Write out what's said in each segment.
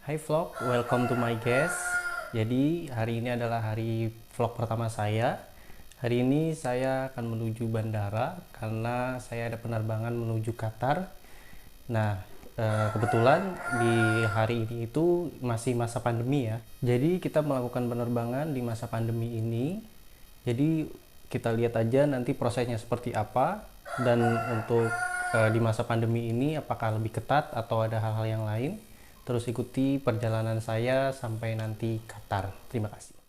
Hai vlog, welcome to my guest. Jadi hari ini adalah hari vlog pertama saya. Hari ini saya akan menuju bandara karena saya ada penerbangan menuju Qatar. Nah, kebetulan di hari ini itu masih masa pandemi ya. Jadi kita melakukan penerbangan di masa pandemi ini. Jadi kita lihat aja nanti prosesnya seperti apa, dan untuk di masa pandemi ini apakah lebih ketat atau ada hal-hal yang lain. Terus ikuti perjalanan saya sampai nanti Qatar. Terima kasih.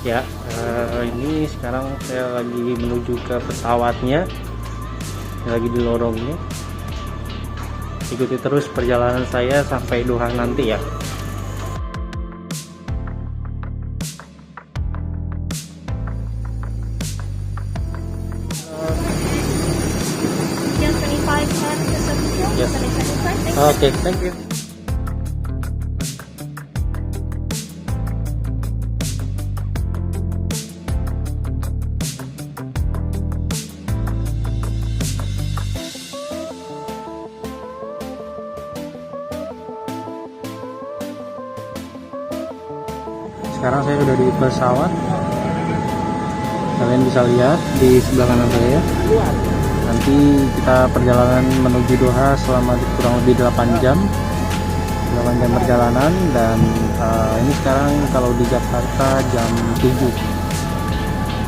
Ya, ini sekarang saya lagi menuju ke pesawatnya, lagi di lorongnya. Ikuti terus perjalanan saya sampai Doha nanti ya. Yes. Okay, thank you. Sekarang saya udah di pesawat. Kalian bisa lihat di sebelah kanan saya. Nanti kita perjalanan menuju Doha selama kurang lebih 8 jam. 8 jam perjalanan, dan ini sekarang kalau di Jakarta jam 7.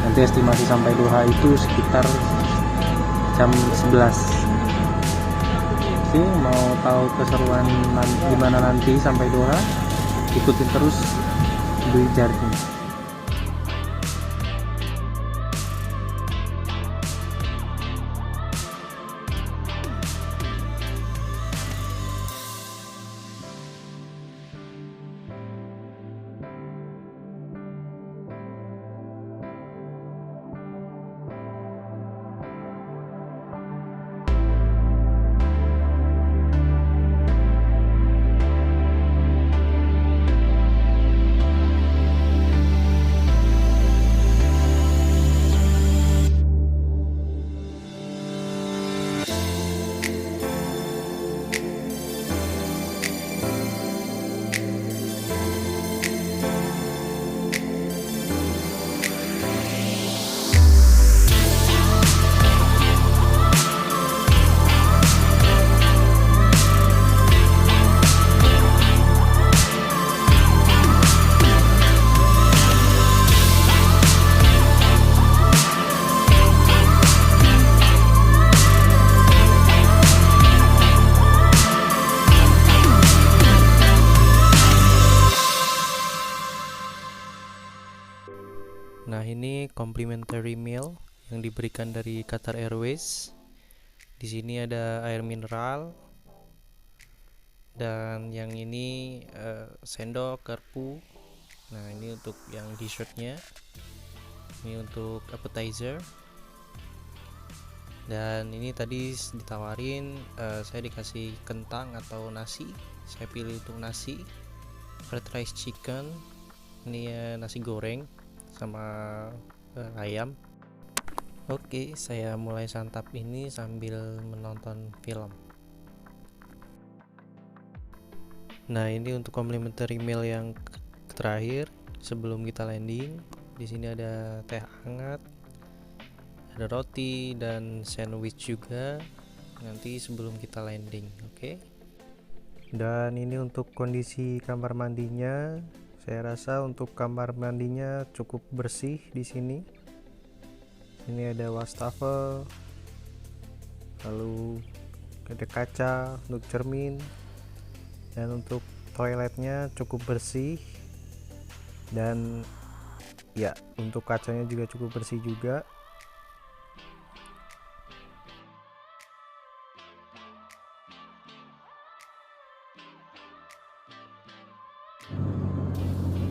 Nanti estimasi sampai Doha itu sekitar jam 11. Sih, mau tahu keseruan gimana nanti sampai Doha? Ikutin terus di Jardim. Nah, ini complimentary meal yang diberikan dari Qatar Airways. Di sini ada air mineral, dan yang ini sendok, garpu. Nah, ini untuk yang dessertnya, ini untuk appetizer. Dan ini tadi ditawarin, saya dikasih kentang atau nasi. Saya pilih untuk nasi, fried rice chicken, ini nasi goreng sama ayam. Oke, saya mulai santap ini sambil menonton film. Nah, ini untuk complimentary meal yang terakhir sebelum kita landing. Di sini ada teh hangat, ada roti dan sandwich juga nanti sebelum kita landing. Oke. Dan ini untuk kondisi kamar mandinya. Saya rasa untuk kamar mandinya cukup bersih di sini. Ini ada wastafel, lalu ada kaca untuk cermin, dan untuk toiletnya cukup bersih. Dan ya, untuk kacanya juga cukup bersih juga.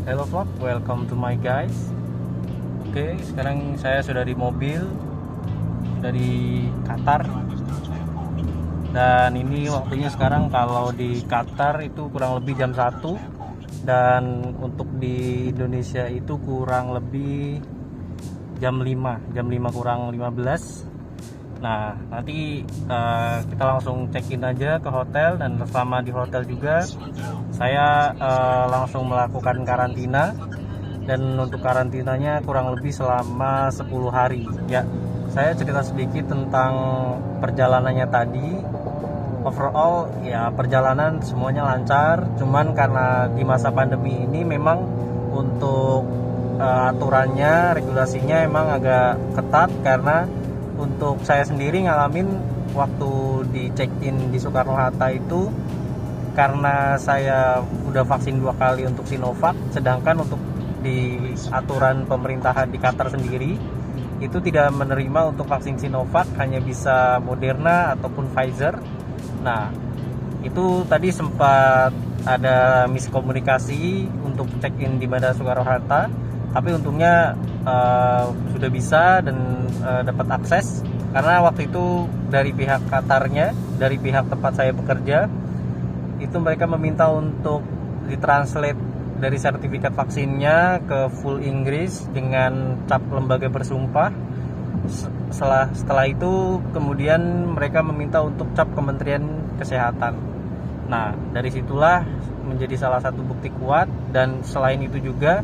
Hello vlog, welcome to my guys. Oke, sekarang saya sudah di mobil dari Qatar. Dan ini waktunya sekarang kalau di Qatar itu kurang lebih jam 1, dan untuk di Indonesia itu kurang lebih jam 5 kurang 15. Nah, nanti kita langsung check-in aja ke hotel, dan selama di hotel juga saya langsung melakukan karantina. Dan untuk karantinanya kurang lebih selama 10 hari. Ya, saya cerita sedikit tentang perjalanannya tadi. Overall ya, perjalanan semuanya lancar, cuman karena di masa pandemi ini memang untuk aturannya, regulasinya emang agak ketat. Karena untuk saya sendiri ngalamin waktu di check-in di Soekarno-Hatta itu, karena saya udah vaksin 2 kali untuk Sinovac, sedangkan untuk di aturan pemerintahan di Qatar sendiri itu tidak menerima untuk vaksin Sinovac, hanya bisa Moderna ataupun Pfizer. Nah, itu tadi sempat ada miskomunikasi untuk check-in di Bandara Soekarno-Hatta, tapi untungnya sudah bisa dan dapat akses. Karena waktu itu dari pihak Qatarnya, dari pihak tempat saya bekerja, itu mereka meminta untuk ditranslate dari sertifikat vaksinnya ke full Inggris dengan cap lembaga bersumpah. Setelah itu kemudian mereka meminta untuk cap Kementerian Kesehatan. Nah, dari situlah menjadi salah satu bukti kuat. Dan selain itu juga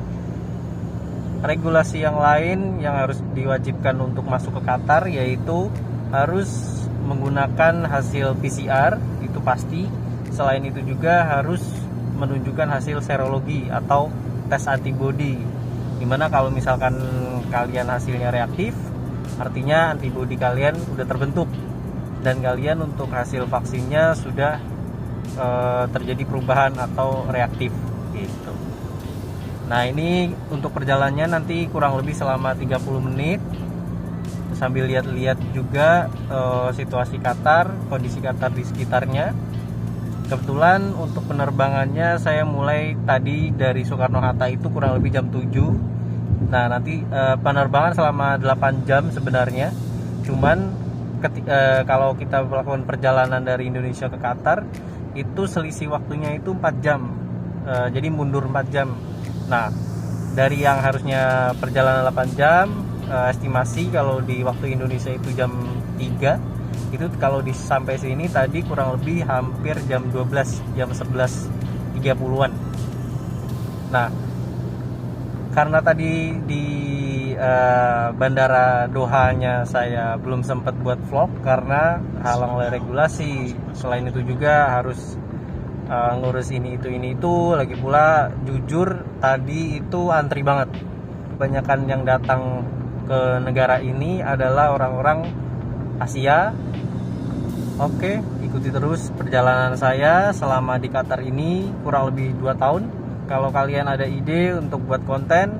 regulasi yang lain yang harus diwajibkan untuk masuk ke Qatar, yaitu harus menggunakan hasil PCR, itu pasti. Selain itu juga harus menunjukkan hasil serologi atau tes antibody, dimana kalau misalkan kalian hasilnya reaktif, artinya antibody kalian sudah terbentuk dan kalian untuk hasil vaksinnya sudah terjadi perubahan atau reaktif gitu. Nah, ini untuk perjalanannya nanti kurang lebih selama 30 menit, sambil lihat-lihat juga situasi Qatar, kondisi Qatar di sekitarnya. Kebetulan untuk penerbangannya saya mulai tadi dari Soekarno-Hatta itu kurang lebih jam 7. Nah, nanti penerbangan selama 8 jam sebenarnya. Cuman kalau kita melakukan perjalanan dari Indonesia ke Qatar, itu selisih waktunya itu 4 jam. Jadi mundur 4 jam. Nah, dari yang harusnya perjalanan 8 jam, estimasi kalau di waktu Indonesia itu jam 3, itu kalau sampai sini tadi kurang lebih hampir jam 12, jam 11.30-an. Nah, karena tadi di bandara Doha-nya saya belum sempat buat vlog karena halang oleh regulasi. Selain itu juga harus ngurus ini itu. Lagi pula jujur tadi itu antri banget. Kebanyakan yang datang ke negara ini adalah orang-orang Asia. Oke, ikuti terus perjalanan saya selama di Qatar ini kurang lebih 2 tahun. Kalau kalian ada ide untuk buat konten,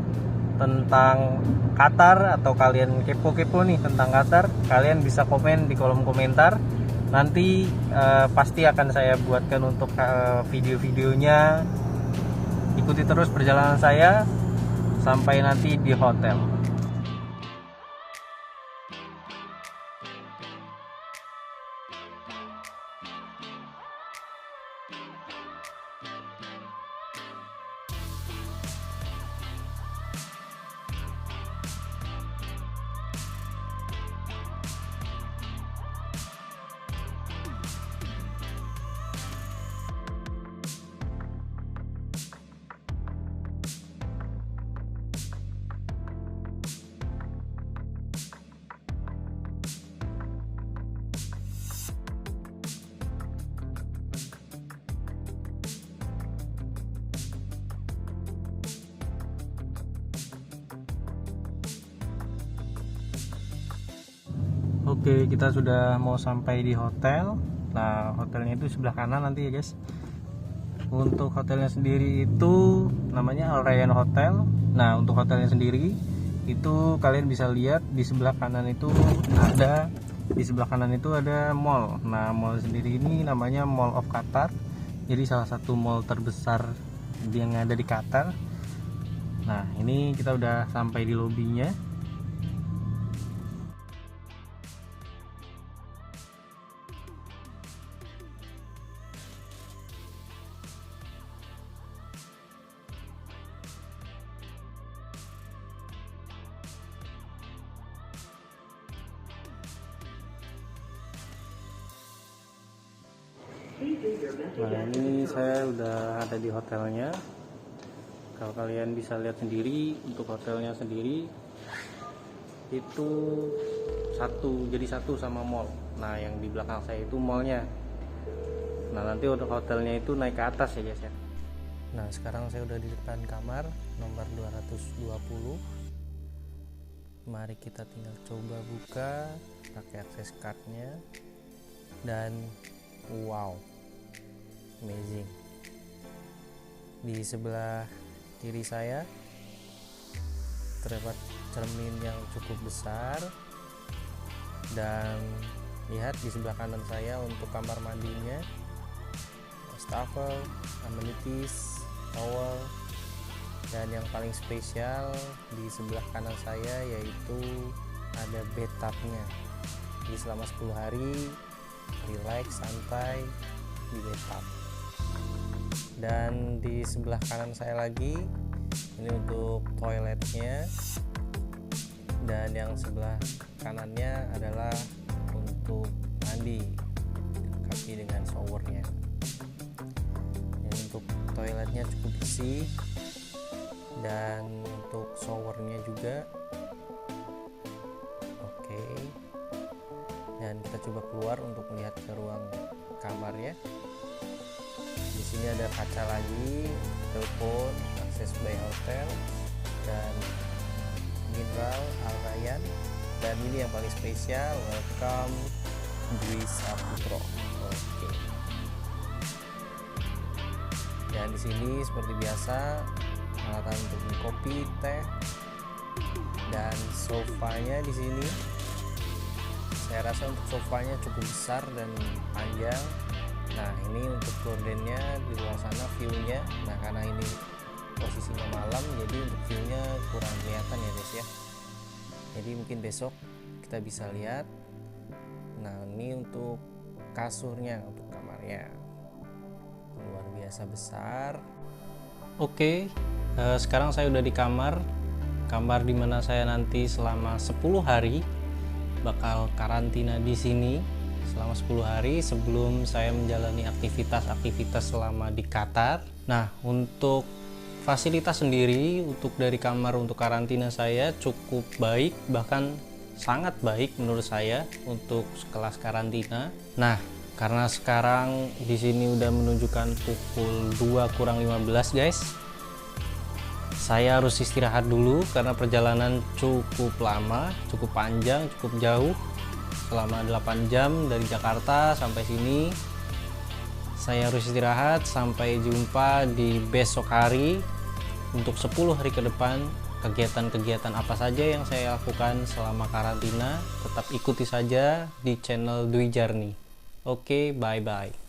tentang Qatar atau kalian kepo-kepo nih tentang Qatar, kalian bisa komen di kolom komentar. Nanti pasti akan saya buatkan untuk video-videonya. Ikuti terus perjalanan saya sampai nanti di hotel. Oke, kita sudah mau sampai di hotel. Nah, hotelnya itu sebelah kanan nanti ya guys. Untuk hotelnya sendiri itu namanya Al Rayyan Hotel. Nah, untuk hotelnya sendiri itu kalian bisa lihat di sebelah kanan itu ada mall. Nah, mall sendiri ini namanya Mall of Qatar. Jadi salah satu mall terbesar yang ada di Qatar. Nah, ini kita udah sampai di lobinya. Nah, ini saya udah ada di hotelnya. Kalau kalian bisa lihat sendiri, untuk hotelnya sendiri itu jadi satu sama mall. Nah, yang di belakang saya itu mallnya. Nah, nanti untuk hotelnya itu naik ke atas ya guys ya. Nah, sekarang saya udah di depan kamar nomor 220. Mari kita tinggal coba buka pakai akses cardnya. Dan wow, amazing. Di sebelah kiri saya terdapat cermin yang cukup besar, dan lihat di sebelah kanan saya untuk kamar mandinya, wastafel, amenities, towel, dan yang paling spesial di sebelah kanan saya yaitu ada bathtubnya. Jadi selama 10 hari relax, santai di bathtub. Dan di sebelah kanan saya lagi ini untuk toiletnya, dan yang sebelah kanannya adalah untuk mandi, dilengkapi dengan showernya. Untuk toiletnya cukup bersih, dan untuk showernya juga oke. Dan kita coba keluar untuk melihat ke ruang kamarnya. Di sini ada kaca lagi, telepon, akses by hotel, dan mineral Al Rayyan. Dan ini yang paling spesial, welcome Dwi Saputro. Oke. Dan di sini seperti biasa peralatan untuk minum kopi, teh, dan sofanya di sini. Saya rasa untuk sofanya cukup besar dan panjang. Nah, ini untuk gordennya di luar sana view-nya. Nah, karena ini posisinya malam, jadi untuk view-nya kurang kelihatan ya guys ya. Jadi mungkin besok kita bisa lihat. Nah, ini untuk kasurnya, untuk kamarnya luar biasa besar. Oke, sekarang saya udah di kamar dimana saya nanti selama 10 hari bakal karantina di sini selama 10 hari sebelum saya menjalani aktivitas selama di Qatar. Nah, untuk fasilitas sendiri untuk dari kamar untuk karantina saya cukup baik, bahkan sangat baik menurut saya untuk kelas karantina. Nah, karena sekarang di sini udah menunjukkan pukul 2:15 guys. Saya harus istirahat dulu karena perjalanan cukup lama, cukup panjang, cukup jauh. Selama 8 jam dari Jakarta sampai sini. Saya harus istirahat. Sampai jumpa di besok hari untuk 10 hari ke depan kegiatan-kegiatan apa saja yang saya lakukan selama karantina, tetap ikuti saja di channel Dwi Jarni. Oke, bye-bye.